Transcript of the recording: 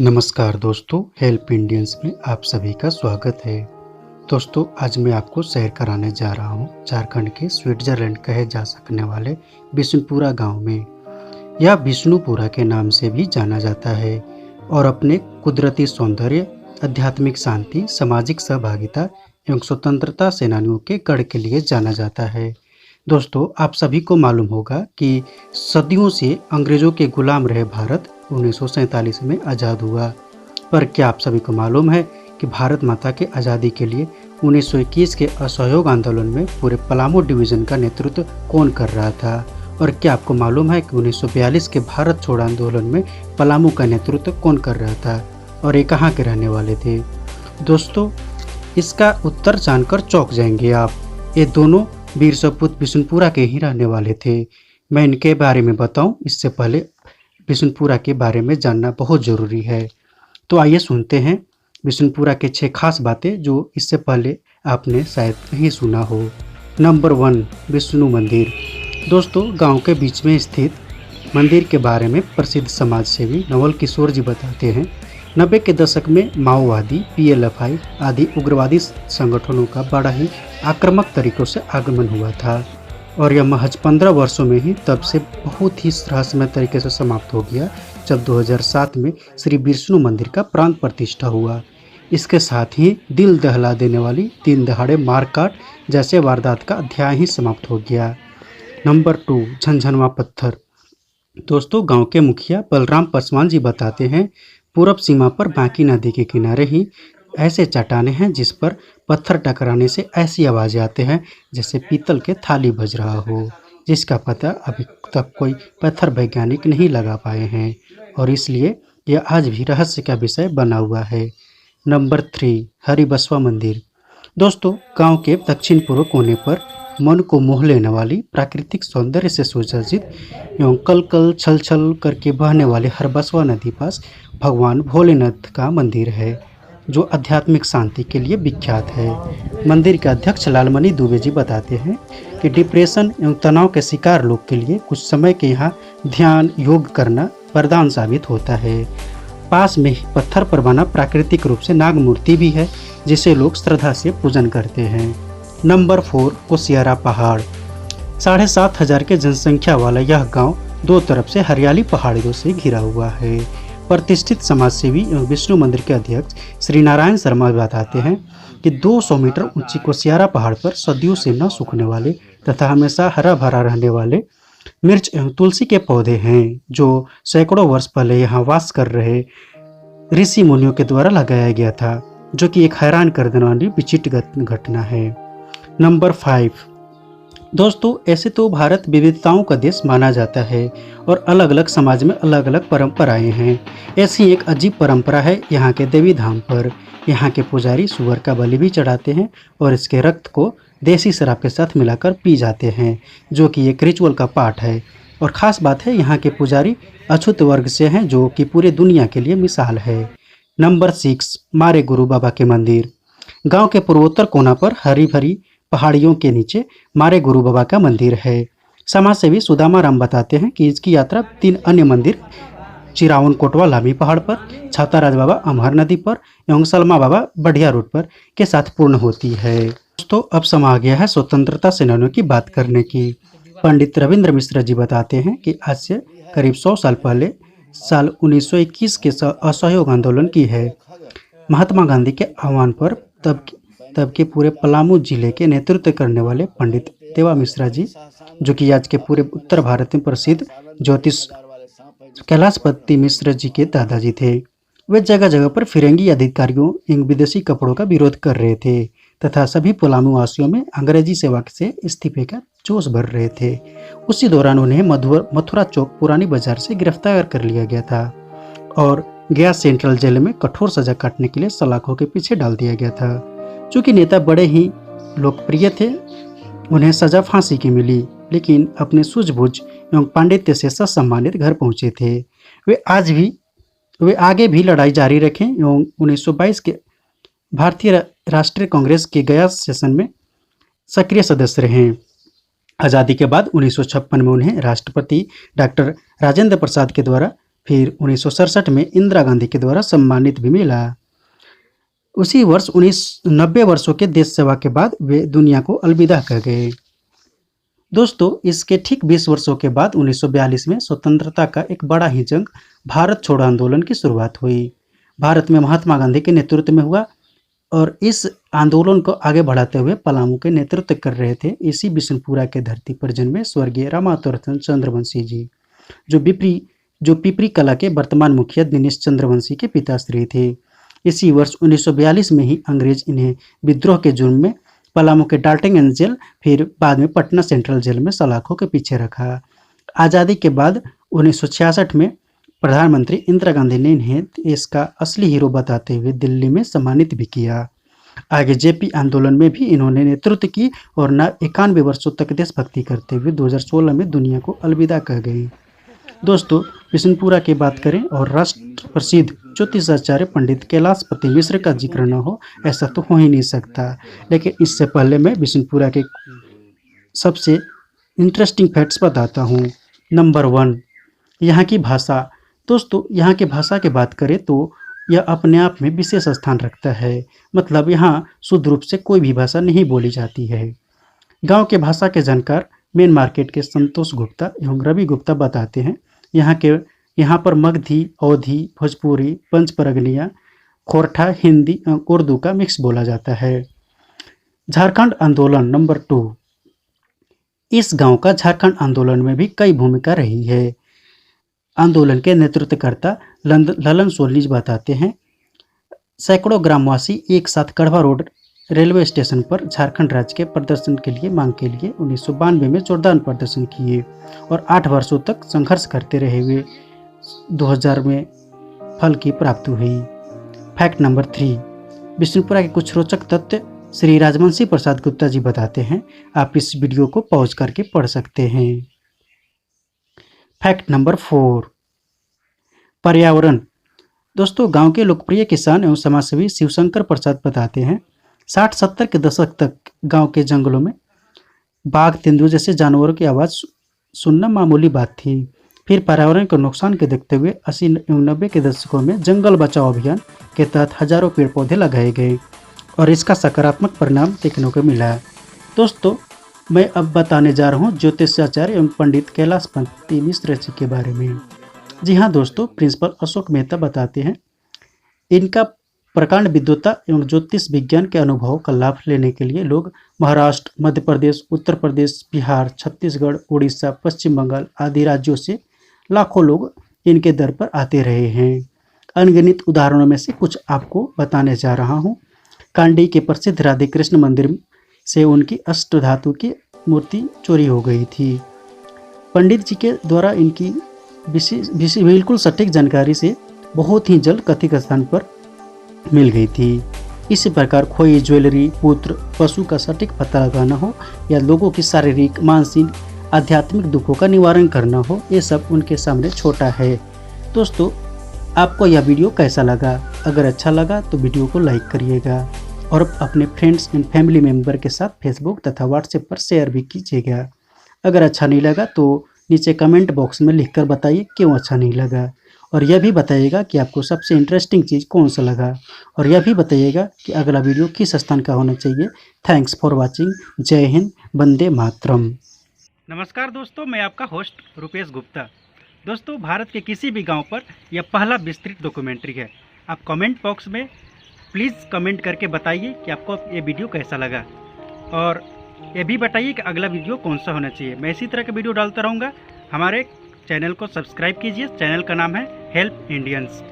नमस्कार दोस्तों, help Indians में आप सभी का स्वागत है। दोस्तों, आज मैं आपको सैर कराने जा रहा हूँ झारखंड के स्विट्जरलैंड कहे जा सकने वाले बिशुनपुरा गांव में। यह विष्णुपुरा के नाम से भी जाना जाता है और अपने कुदरती सौंदर्य, आध्यात्मिक शांति, सामाजिक सहभागिता एवं स्वतंत्रता सेनानियों के गढ़ के लिए जाना जाता है। दोस्तों, आप सभी को मालूम होगा कि सदियों से अंग्रेजों के गुलाम रहे भारत 1947 में आज़ाद हुआ। पर क्या आप सभी को मालूम है कि भारत माता के आज़ादी के लिए 1921 के असहयोग आंदोलन में पूरे पलामू डिवीज़न का नेतृत्व कौन कर रहा था? और क्या आपको मालूम है कि 1942 के भारत छोड़ो आंदोलन में पलामू का नेतृत्व कौन कर रहा था और ये कहाँ के रहने वाले थे? दोस्तों, इसका उत्तर जानकर चौंक जाएंगे आप। ये दोनों वीर सपूत बिशुनपुरा के ही रहने वाले थे। मैं इनके बारे में बताऊं इससे पहले बिशुनपुरा के बारे में जानना बहुत ज़रूरी है। तो आइए सुनते हैं बिशुनपुरा के 6 खास बातें जो इससे पहले आपने शायद नहीं सुना हो। नंबर 1, विष्णु मंदिर। दोस्तों, गांव के बीच में स्थित मंदिर के बारे में प्रसिद्ध समाज सेवी नवल किशोर जी बताते हैं। 90 के दशक में माओवादी, PLFI आदि उग्रवादी संगठनों का बड़ा ही आक्रामक तरीकों से आगमन हुआ था और यह महज 15 वर्षों में ही तब से बहुत ही रहस्यमय तरीके से समाप्त हो गया जब 2007 में श्री विष्णु मंदिर का प्राण प्रतिष्ठा हुआ। इसके साथ ही दिल दहला देने वाली 3 दहाड़े मारकाट जैसे वारदात का अध्याय ही समाप्त हो गया। नंबर 2, झनझनवा पत्थर। दोस्तों, गांव के मुखिया बलराम पासवान जी बताते हैं, पूरब सीमा पर बांकी नदी के किनारे ही ऐसे चट्टानें हैं जिस पर पत्थर टकराने से ऐसी आवाज़ें आते हैं जैसे पीतल के थाली बज रहा हो, जिसका पता अभी तक कोई पत्थर वैज्ञानिक नहीं लगा पाए हैं और इसलिए यह आज भी रहस्य का विषय बना हुआ है। नंबर 3, हरिबसवा मंदिर। दोस्तों, गांव के दक्षिण पूर्व कोने पर मन को मोह लेने वाली प्राकृतिक सौंदर्य से सुसज्जित एवं कल कल छल छल करके बहने वाले हरबसवा नदी पास भगवान भोलेनाथ का मंदिर है जो आध्यात्मिक शांति के लिए विख्यात है। मंदिर के अध्यक्ष लालमणि दुबे जी बताते हैं कि डिप्रेशन एवं तनाव के शिकार लोग के लिए कुछ समय के यहाँ ध्यान योग करना वरदान साबित होता है। पास में ही पत्थर पर बना प्राकृतिक रूप से नाग मूर्ति भी है जिसे लोग श्रद्धा से पूजन करते हैं। नंबर 4, कोसियारा पहाड़। 7,500 के जनसंख्या वाला यह गांव 2 तरफ से हरियाली पहाड़ियों से घिरा हुआ है। प्रतिष्ठित समाजसेवी एवं विष्णु मंदिर के अध्यक्ष श्री नारायण शर्मा बताते हैं कि 200 मीटर ऊंची कोसियारा पहाड़ पर सदियों से न सूखने वाले तथा हमेशा हरा भरा रहने वाले मिर्च एवं तुलसी के पौधे हैं जो सैकड़ों वर्ष पहले यहाँ वास कर रहे ऋषि मुनियों के द्वारा लगाया गया था, जो कि एक हैरान कर देने वाली विचित्र घटना है। नंबर 5, दोस्तों, ऐसे तो भारत विविधताओं का देश माना जाता है और अलग अलग समाज में अलग अलग परंपराएं हैं। ऐसी एक अजीब परंपरा है यहाँ के देवी धाम पर। यहाँ के पुजारी सुअर का बलि भी चढ़ाते हैं और इसके रक्त को देसी शराब के साथ मिलाकर पी जाते हैं, जो कि एक रिचुअल का पार्ट है। और ख़ास बात है, यहाँ के पुजारी अछूत वर्ग से हैं जो कि पूरी दुनिया के लिए मिसाल है। नंबर 6, मारे गुरु बाबा के मंदिर। गाँव के पूर्वोत्तर कोना पर हरी भरी पहाड़ियों के नीचे मारे गुरु बाबा का मंदिर है। समाजसेवी सुदामा राम बताते हैं कि इसकी यात्रा 3 अन्य मंदिर चिरावन कोटवा लामी पहाड़ पर, छाताराज बाबा अमहर नदी पर एवं सलमा बाबा बढ़िया रोड पर के साथ पूर्ण होती है। दोस्तों, अब समय आ गया है स्वतंत्रता सेनानियों की बात करने की। पंडित रविंद्र मिश्र जी बताते हैं कि आज से करीब 100 साल पहले साल 1921 के असहयोग आंदोलन की है। महात्मा गांधी के आह्वान पर तब के पूरे पलामू जिले के नेतृत्व करने वाले पंडित देवा मिश्रा जी, जो कि आज के पूरे उत्तर भारत में प्रसिद्ध ज्योतिष कैलाशपति मिश्र जी के दादाजी थे। वे जगह जगह पर फिरंगी अधिकारियों एवं विदेशी कपड़ों का विरोध कर रहे थे तथा सभी पलामू वासियों में अंग्रेजी सेवा से इस्तीफे का जोश भर रहे थे। उसी दौरान उन्हें मथुरा चौक पुरानी बाजार से गिरफ्तार कर लिया गया था और गया सेंट्रल जेल में कठोर सजा काटने के लिए सलाखों के पीछे डाल दिया गया था। चूँकि नेता बड़े ही लोकप्रिय थे, उन्हें सजा फांसी की मिली, लेकिन अपने सूझबूझ एवं पांडित्य से सम्मानित घर पहुंचे थे। वे आगे भी लड़ाई जारी रखें एवं 1922 के भारतीय राष्ट्रीय कांग्रेस के गया सेशन में सक्रिय सदस्य रहे। आज़ादी के बाद 1956 में उन्हें राष्ट्रपति डॉक्टर राजेंद्र प्रसाद के द्वारा फिर 1967 में इंदिरा गांधी के द्वारा सम्मानित भी मिला। उसी वर्ष 1990 वर्षों के देश सेवा के बाद वे दुनिया को अलविदा कह गए। दोस्तों, इसके ठीक 20 वर्षों के बाद 1942 में स्वतंत्रता का एक बड़ा ही जंग भारत छोड़ो आंदोलन की शुरुआत हुई। भारत में महात्मा गांधी के नेतृत्व में हुआ और इस आंदोलन को आगे बढ़ाते हुए पलामू के नेतृत्व कर रहे थे इसी बिशनपुरा के धरती पर जन्मे स्वर्गीय रामातोरन चंद्रवंशी जी, जो पिपरी कला के वर्तमान मुखिया दिनेश चंद्रवंशी के पिताश्री थे। इसी वर्ष 1942 में ही अंग्रेज इन्हें विद्रोह के जुर्म में पलामू के डाल्टनगंज जेल, फिर बाद में पटना सेंट्रल जेल में सलाखों के पीछे रखा। आज़ादी के बाद 1966 में प्रधानमंत्री इंदिरा गांधी ने इन्हें देश का असली हीरो बताते हुए दिल्ली में सम्मानित भी किया। आगे जेपी आंदोलन में भी इन्होंने नेतृत्व की और 91 वर्षों तक देशभक्ति करते हुए 2016 में दुनिया को अलविदा कह गए। दोस्तों, बिशनपुरा की बात करें और राष्ट्र प्रसिद्ध ज्योतिषाचार्य पंडित कैलाशपति मिश्र का जिक्र न हो, ऐसा तो हो ही नहीं सकता। लेकिन इससे पहले मैं बिशनपुरा के सबसे इंटरेस्टिंग फैक्ट्स बताता हूँ। नंबर 1, यहाँ की भाषा। दोस्तों, यहाँ की भाषा की बात करें तो यह अपने आप में विशेष स्थान रखता है। मतलब यहाँ शुद्ध रूप से कोई भी भाषा नहीं बोली जाती है। गांव के भाषा के जानकार मेन मार्केट के संतोष गुप्ता एवं रवि गुप्ता बताते हैं, यहाँ पर मगधी, अवधी, भोजपुरी, पंचपरगनिया, खोरठा, हिंदी एवं उर्दू का मिक्स बोला जाता है। झारखंड आंदोलन नंबर 2। इस गांव का झारखंड आंदोलन में भी कई भूमिका रही है। आंदोलन के नेतृत्वकर्ता ललन सोलनिज बताते हैं, सैकड़ों ग्रामवासी एक साथ कड़वा रोड रेलवे स्टेशन पर झारखंड राज्य के प्रदर्शन के लिए मांग के लिए 1992 में जोरदार प्रदर्शन किए और 8 वर्षों तक संघर्ष करते रहे हुए 2000 में फल की प्राप्ति हुई। फैक्ट नंबर 3, बिशनपुरा के कुछ रोचक तथ्य श्री राजवंशी प्रसाद गुप्ता जी बताते हैं। आप इस वीडियो को पॉज करके पढ़ सकते हैं। फैक्ट नंबर 4, पर्यावरण। दोस्तों, गांव के लोकप्रिय किसान एवं समाजसेवी शिवशंकर प्रसाद बताते हैं, 60-70 के दशक तक गांव के जंगलों में बाघ, तेंदुए जैसे जानवरों की आवाज़ सुनना मामूली बात थी। फिर पर्यावरण के नुकसान के देखते हुए 80 एवं 90 के दशकों में जंगल बचाओ अभियान के तहत हजारों पेड़ पौधे लगाए गए और इसका सकारात्मक परिणाम देखने को मिला। दोस्तों, मैं अब बताने जा रहा हूँ ज्योतिषाचार्य एवं पंडित कैलाशपति मिश्र जी के बारे में। जी हाँ दोस्तों, प्रिंसिपल अशोक मेहता बताते हैं, इनका प्रकांड विद्वता एवं ज्योतिष विज्ञान के अनुभव का लाभ लेने के लिए लोग महाराष्ट्र, मध्य प्रदेश, उत्तर प्रदेश, बिहार, छत्तीसगढ़, उड़ीसा, पश्चिम बंगाल आदि राज्यों से लाखों लोग इनके दर पर आते रहे हैं। अनगिनत उदाहरणों में से कुछ आपको बताने जा रहा हूँ। कांडी के प्रसिद्ध राधे कृष्ण मंदिर से उनकी अष्टधातु की मूर्ति चोरी हो गई थी। पंडित जी के द्वारा इनकी बिल्कुल सटीक जानकारी से बहुत ही जल्द कथित स्थान पर मिल गई थी। इसी प्रकार खोई ज्वेलरी, पुत्र, पशु का सटीक पता लगाना हो या लोगों की शारीरिक, मानसिक, आध्यात्मिक दुखों का निवारण करना हो, ये सब उनके सामने छोटा है। दोस्तों, आपको यह वीडियो कैसा लगा? अगर अच्छा लगा तो वीडियो को लाइक करिएगा और अपने फ्रेंड्स एंड फैमिली मेम्बर के साथ फेसबुक तथा व्हाट्सएप पर शेयर भी कीजिएगा। अगर अच्छा नहीं लगा तो नीचे कमेंट बॉक्स में लिखकर बताइए क्यों अच्छा नहीं लगा, और यह भी बताइएगा कि आपको सबसे इंटरेस्टिंग चीज़ कौन सा लगा, और यह भी बताइएगा कि अगला वीडियो किस स्थान का होना चाहिए। Thanks for watching. जय हिंद, वंदे मातरम। नमस्कार दोस्तों, मैं आपका होस्ट रुपेश गुप्ता। दोस्तों, भारत के किसी भी गांव पर यह पहला विस्तृत डॉक्यूमेंट्री है। आप कमेंट बॉक्स में प्लीज़ कमेंट करके बताइए कि आपको ये वीडियो कैसा लगा, और ये भी बताइए कि अगला वीडियो कौन सा होना चाहिए। मैं इसी तरह के वीडियो डालता रहूँगा। हमारे चैनल को सब्सक्राइब कीजिए। चैनल का नाम है हेल्प इंडियंस।